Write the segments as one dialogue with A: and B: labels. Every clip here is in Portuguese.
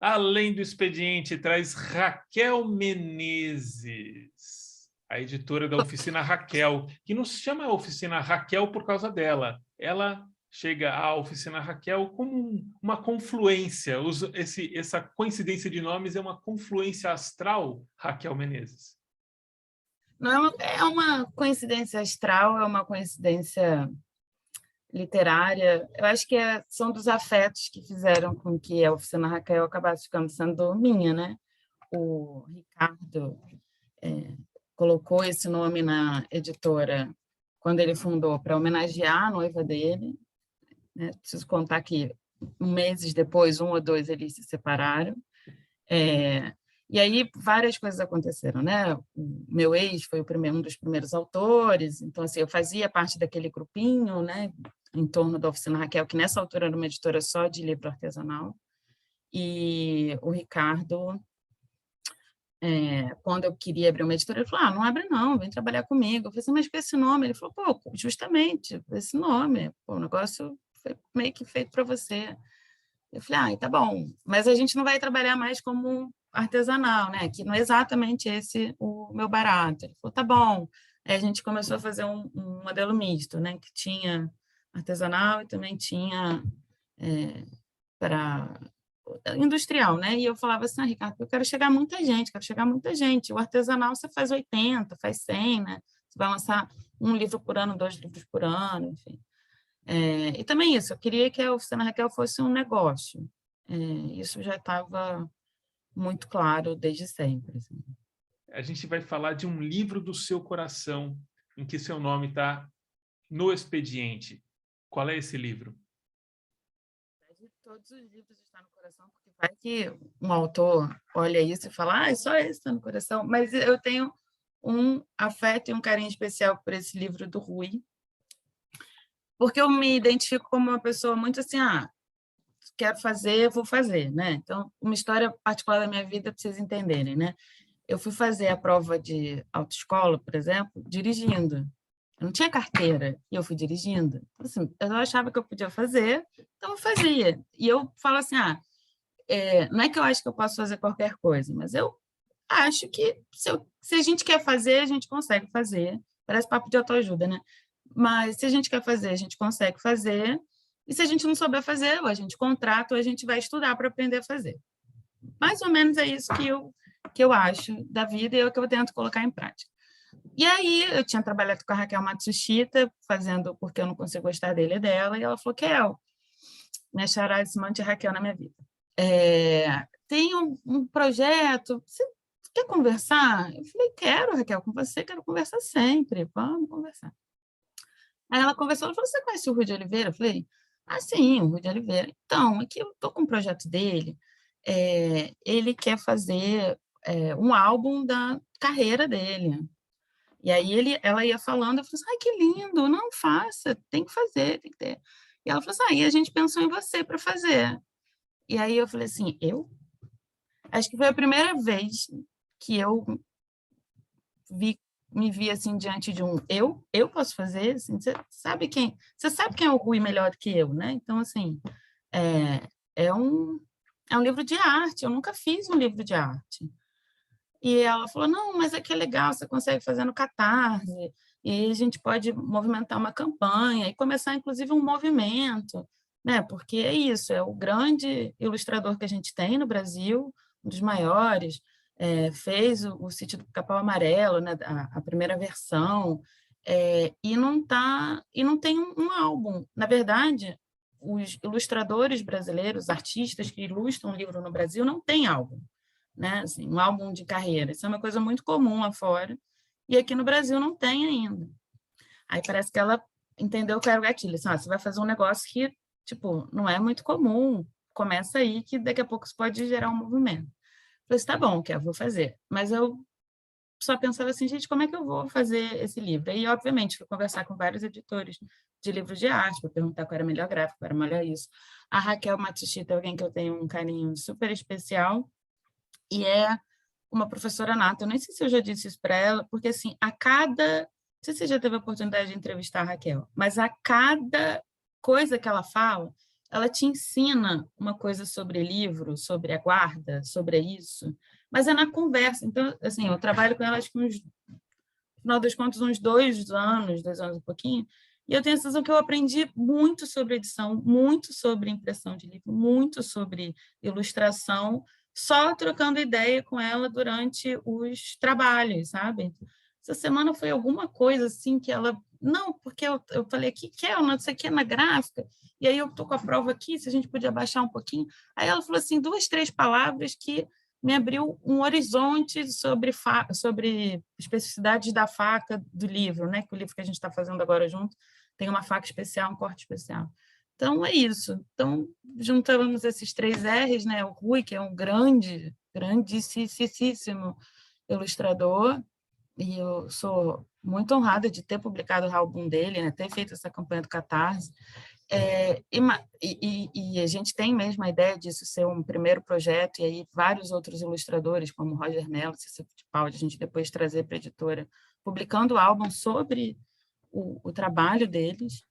A: Além do Expediente, traz Raquel Menezes, a editora da Oficina Raquel, que não se chama Oficina Raquel por causa dela. Ela chega à Oficina Raquel como uma confluência. Essa coincidência de nomes é uma confluência astral, Raquel Menezes.
B: Não é uma coincidência astral, é uma coincidência literária. Eu acho que são dos afetos que fizeram com que a Oficina Raquel acabasse ficando sendo minha, né? O Ricardo colocou esse nome na editora quando ele fundou, para homenagear a noiva dele, né? Preciso contar que meses depois, 1 ou 2, eles se separaram. E aí várias coisas aconteceram, né? O meu ex foi um dos primeiros autores, então assim, eu fazia parte daquele grupinho, né, em torno da Oficina Raquel, que nessa altura era uma editora só de livro artesanal. E o Ricardo, quando eu queria abrir uma editora, ele falou: não abre não, vem trabalhar comigo. Eu falei assim: mas com esse nome? Ele falou: pô, justamente, esse nome, pô, o negócio foi meio que feito para você. Eu falei: tá bom, mas a gente não vai trabalhar mais como artesanal, né? Que não é exatamente esse o meu barato. Ele falou: tá bom. Aí a gente começou a fazer um modelo misto, né? Que tinha artesanal e também tinha para industrial, né? E eu falava assim: Ricardo, eu quero chegar a muita gente, quero chegar a muita gente. O artesanal você faz 80, faz 100, né? Você vai lançar um livro por ano, 2 livros por ano, enfim. E também isso, eu queria que a Oficina Raquel fosse um negócio. Isso já estava muito claro desde sempre. Assim.
A: A gente vai falar de um livro do seu coração, em que seu nome está no expediente. Qual é esse livro?
B: De todos os livros estão no coração, porque vai que um autor olha isso e fala: só esse está no coração. Mas eu tenho um afeto e um carinho especial por esse livro do Rui, porque eu me identifico como uma pessoa muito assim: quero fazer, vou fazer, né? Então, uma história particular da minha vida para vocês entenderem, né? Eu fui fazer a prova de autoescola, por exemplo, dirigindo. Eu não tinha carteira e eu fui dirigindo. Então, assim, eu achava que eu podia fazer, então eu fazia. E eu falo assim: não é que eu acho que eu posso fazer qualquer coisa, mas eu acho que se a gente quer fazer, a gente consegue fazer. Parece papo de autoajuda, né? Mas se a gente quer fazer, a gente consegue fazer. E se a gente não souber fazer, ou a gente contrata, ou a gente vai estudar para aprender a fazer. Mais ou menos é isso que eu acho da vida e é o que eu tento colocar em prática. E aí, eu tinha trabalhado com a Raquel Matsushita, fazendo Porque Eu Não Consigo Gostar Dele e Dela, e ela falou: Kel, minha chará esse monte de Raquel na minha vida. Tem um projeto, você quer conversar? Eu falei: quero, Raquel, com você, quero conversar sempre, vamos conversar. Aí ela conversou, ela falou: você conhece o Rui de Oliveira? Eu falei: sim, o Rui de Oliveira. Então, aqui eu estou com um projeto dele, ele quer fazer um álbum da carreira dele. E aí ela ia falando, eu falei assim: que lindo, não faça, tem que fazer, tem que ter. E ela falou assim: e a gente pensou em você para fazer. E aí eu falei assim: eu? Acho que foi a primeira vez que eu me vi assim diante de eu posso fazer, assim, você sabe quem é o Rui melhor do que eu, né? Então assim, é, é um é um livro de arte, eu nunca fiz um livro de arte. E ela falou: não, mas é que é legal, você consegue fazer no Catarse, e aí a gente pode movimentar uma campanha e começar, inclusive, um movimento, né? Porque é isso, é o grande ilustrador que a gente tem no Brasil, um dos maiores, fez o Sítio do Capão Amarelo, né? A primeira versão, e não tem um álbum. Na verdade, os ilustradores brasileiros, artistas que ilustram livro no Brasil, não têm álbum, né? Assim, um álbum de carreira. Isso é uma coisa muito comum lá fora, e aqui no Brasil não tem ainda. Aí parece que ela entendeu que era o gatilho. Assim, você vai fazer um negócio que, tipo, não é muito comum, começa aí que daqui a pouco isso pode gerar um movimento. Eu falei assim: tá bom, que eu vou fazer. Mas eu só pensava assim: gente, como é que eu vou fazer esse livro? Aí, obviamente, fui conversar com vários editores de livros de arte, para perguntar qual era melhor gráfico, qual era melhor isso. A Raquel Matsushita é alguém que eu tenho um carinho super especial, e é uma professora nata. Eu nem sei se eu já disse isso para ela, porque assim, não sei se você já teve a oportunidade de entrevistar a Raquel, mas a cada coisa que ela fala, ela te ensina uma coisa sobre livro, sobre a guarda, sobre isso, mas é na conversa. Então, assim, eu trabalho com ela, acho que no final das contas, uns 2 anos e pouquinho, e eu tenho a sensação que eu aprendi muito sobre edição, muito sobre impressão de livro, muito sobre ilustração, só trocando ideia com ela durante os trabalhos, sabe? Essa semana foi alguma coisa assim que ela... Não, porque eu falei aqui, que é, isso aqui é na gráfica, e aí eu estou com a prova aqui, se a gente podia baixar um pouquinho. Aí ela falou assim, 2, 3 palavras que me abriu um horizonte sobre especificidades da faca do livro, né? Que o livro que a gente está fazendo agora junto tem uma faca especial, um corte especial. Então, é isso. Então, juntamos esses 3 R's, né? O Rui, que é um grandíssimo ilustrador, e eu sou muito honrada de ter publicado o álbum dele, né? Ter feito essa campanha do Catarse. E a gente tem mesmo a ideia disso ser um primeiro projeto, e aí vários outros ilustradores, como Roger Mello, Cecília Fittipaldi, a gente depois trazer para a editora, publicando o álbum sobre o trabalho deles,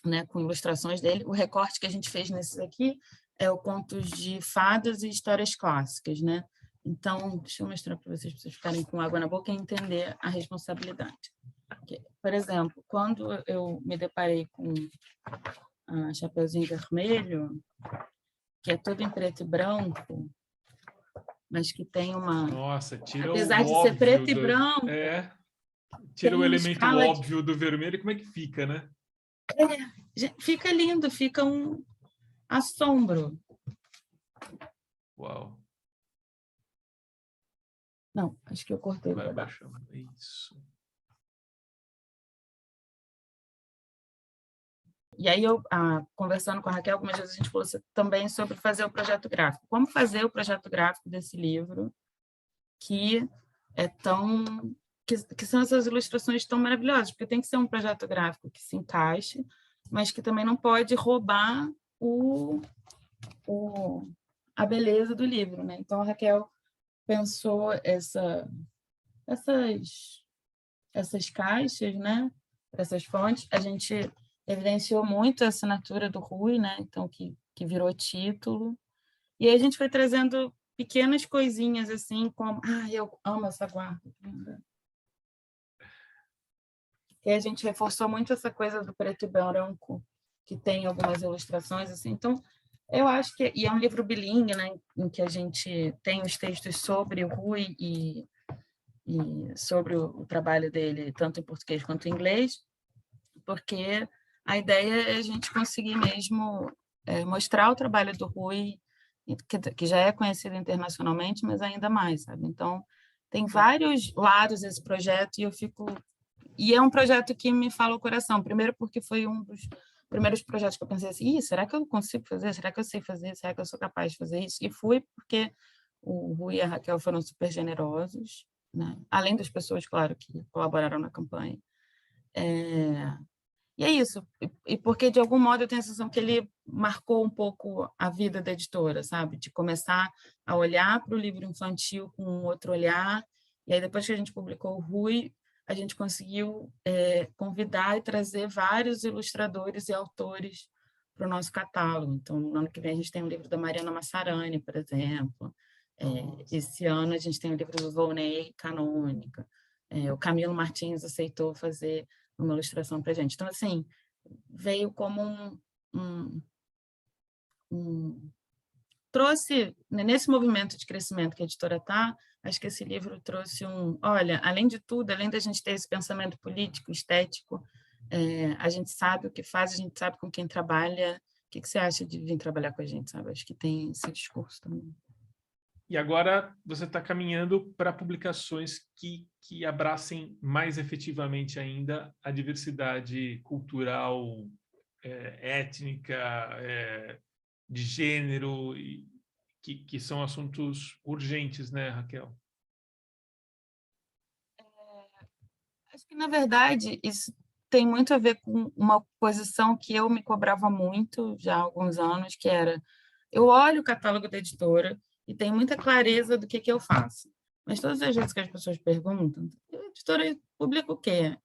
B: né, com ilustrações dele. O recorte que a gente fez nesses aqui é o Contos de Fadas e Histórias Clássicas, né? Então, deixa eu mostrar para vocês ficarem com água na boca e entender a responsabilidade. Por exemplo, quando eu me deparei com a Chapeuzinho Vermelho, que é todo em preto e branco, mas que tem uma...
A: Nossa, tira
B: Apesar
A: o
B: de ser
A: óbvio
B: preto e branco,
A: tira
B: tem
A: o
B: uma
A: elemento
B: escala de...
A: óbvio do vermelho, como é que fica, né?
B: Fica lindo, fica um assombro.
A: Uau.
B: Não, acho que eu cortei o
A: Vai
B: pedaço.
A: abaixando. Isso.
B: E aí, conversando com a Raquel, algumas vezes a gente falou também sobre fazer o projeto gráfico. Como fazer o projeto gráfico desse livro, que é tão... que são essas ilustrações tão maravilhosas, porque tem que ser um projeto gráfico que se encaixe, mas que também não pode roubar a beleza do livro, né? Então, a Raquel pensou essas caixas, né? Essas fontes. A gente evidenciou muito a assinatura do Rui, né? Então, que virou título. E aí a gente foi trazendo pequenas coisinhas, assim, como... eu amo essa guarda. E a gente reforçou muito essa coisa do preto e branco, que tem algumas ilustrações, assim. Então, eu acho que... E é um livro bilíngue, né? Em que a gente tem os textos sobre o Rui e sobre o trabalho dele, tanto em português quanto em inglês, porque a ideia é a gente conseguir mesmo mostrar o trabalho do Rui, que já é conhecido internacionalmente, mas ainda mais, sabe? Então, tem vários lados esse projeto, e é um projeto que me fala o coração. Primeiro porque foi um dos primeiros projetos que eu pensei assim, será que eu consigo fazer? Será que eu sei fazer? Será que eu sou capaz de fazer isso? E fui porque o Rui e a Raquel foram super generosos, né? Além das pessoas, claro, que colaboraram na campanha. E é isso. E porque, de algum modo, eu tenho a sensação que ele marcou um pouco a vida da editora, sabe? De começar a olhar para o livro infantil com um outro olhar. E aí, depois que a gente publicou o Rui, a gente conseguiu convidar e trazer vários ilustradores e autores para o nosso catálogo. Então, no ano que vem, a gente tem o livro da Mariana Massarani, por exemplo. Esse ano, a gente tem o livro do Volney, Canônica. O Camilo Martins aceitou fazer uma ilustração para a gente. Então, assim, veio como trouxe, nesse movimento de crescimento que a editora está, acho que esse livro trouxe olha, além de tudo, além da gente ter esse pensamento político, estético, a gente sabe o que faz, a gente sabe com quem trabalha. O que você acha de vir trabalhar com a gente, sabe? Acho que tem esse discurso também.
A: E agora você está caminhando para publicações que abracem mais efetivamente ainda a diversidade cultural, étnica, de gênero, que são assuntos urgentes, né, Raquel?
B: Acho que, na verdade, isso tem muito a ver com uma posição que eu me cobrava muito já há alguns anos, que era, eu olho o catálogo da editora e tenho muita clareza do que eu faço. Mas todas as vezes que as pessoas perguntam, a editora publica o quê?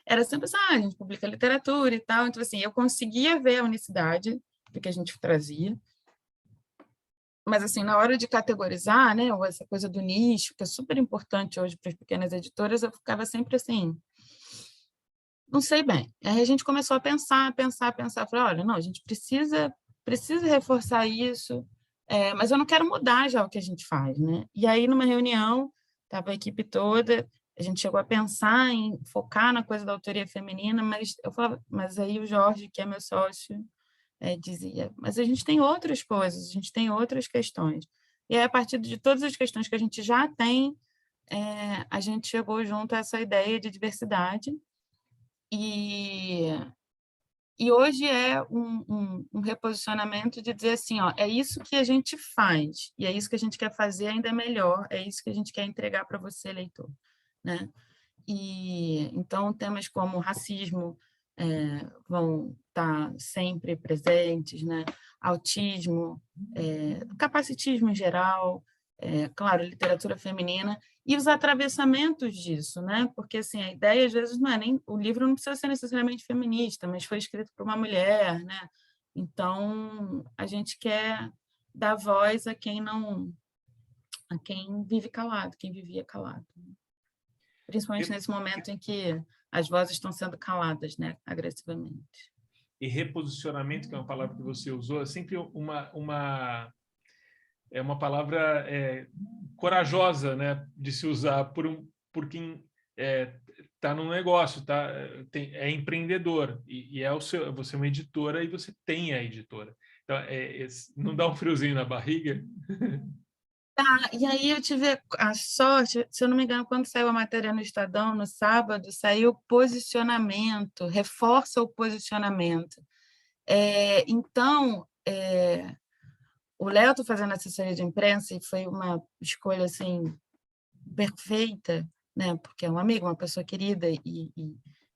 B: Era sempre assim, a gente publica literatura e tal. Então, assim, eu conseguia ver a unicidade do que a gente trazia. Mas, assim, na hora de categorizar, né, ou essa coisa do nicho, que é super importante hoje para as pequenas editoras, eu ficava sempre assim, não sei bem. Aí a gente começou a pensar, falei, olha, não, a gente precisa reforçar isso, mas eu não quero mudar já o que a gente faz, né? E aí, numa reunião, estava a equipe toda, a gente chegou a pensar em focar na coisa da autoria feminina, mas eu falava, mas aí o Jorge, que é meu sócio, dizia, mas a gente tem outras coisas, a gente tem outras questões. E aí, a partir de todas as questões que a gente já tem, a gente chegou junto a essa ideia de diversidade, e, e hoje é um reposicionamento de dizer assim, ó, é isso que a gente faz, e é isso que a gente quer fazer ainda melhor, é isso que a gente quer entregar para você, leitor, né? E então temas como racismo vão estar sempre presentes, né? Autismo, capacitismo em geral, claro, literatura feminina e os atravessamentos disso, né? Porque assim a ideia às vezes não é nem o livro não precisa ser necessariamente feminista, mas foi escrito por uma mulher, né? Então a gente quer dar voz a quem não, a quem vive calado, quem vivia calado, principalmente nesse momento em que as vozes estão sendo caladas, né, agressivamente.
A: E reposicionamento, que é uma palavra que você usou, é sempre é uma palavra corajosa, né, de se usar por quem está no negócio, é empreendedor, e você é uma editora e você tem a editora. Então, não dá um friozinho na barriga?
B: E aí eu tive a sorte, se eu não me engano, quando saiu a matéria no Estadão, no sábado, saiu posicionamento, reforça o posicionamento. Então, o Léo está fazendo assessoria de imprensa e foi uma escolha assim, perfeita, né? Porque é um amigo, uma pessoa querida e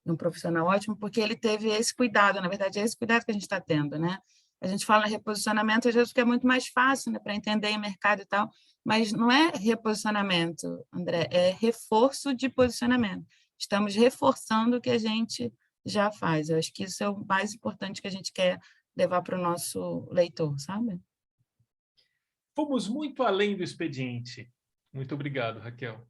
B: um profissional ótimo, porque ele teve esse cuidado, na verdade, é esse cuidado que a gente está tendo, né? A gente fala em reposicionamento, às vezes, porque é muito mais fácil, né, para entender o mercado e tal, mas não é reposicionamento, André, é reforço de posicionamento. Estamos reforçando o que a gente já faz. Eu acho que isso é o mais importante que a gente quer levar para o nosso leitor, sabe?
A: Fomos muito além do expediente. Muito obrigado, Raquel.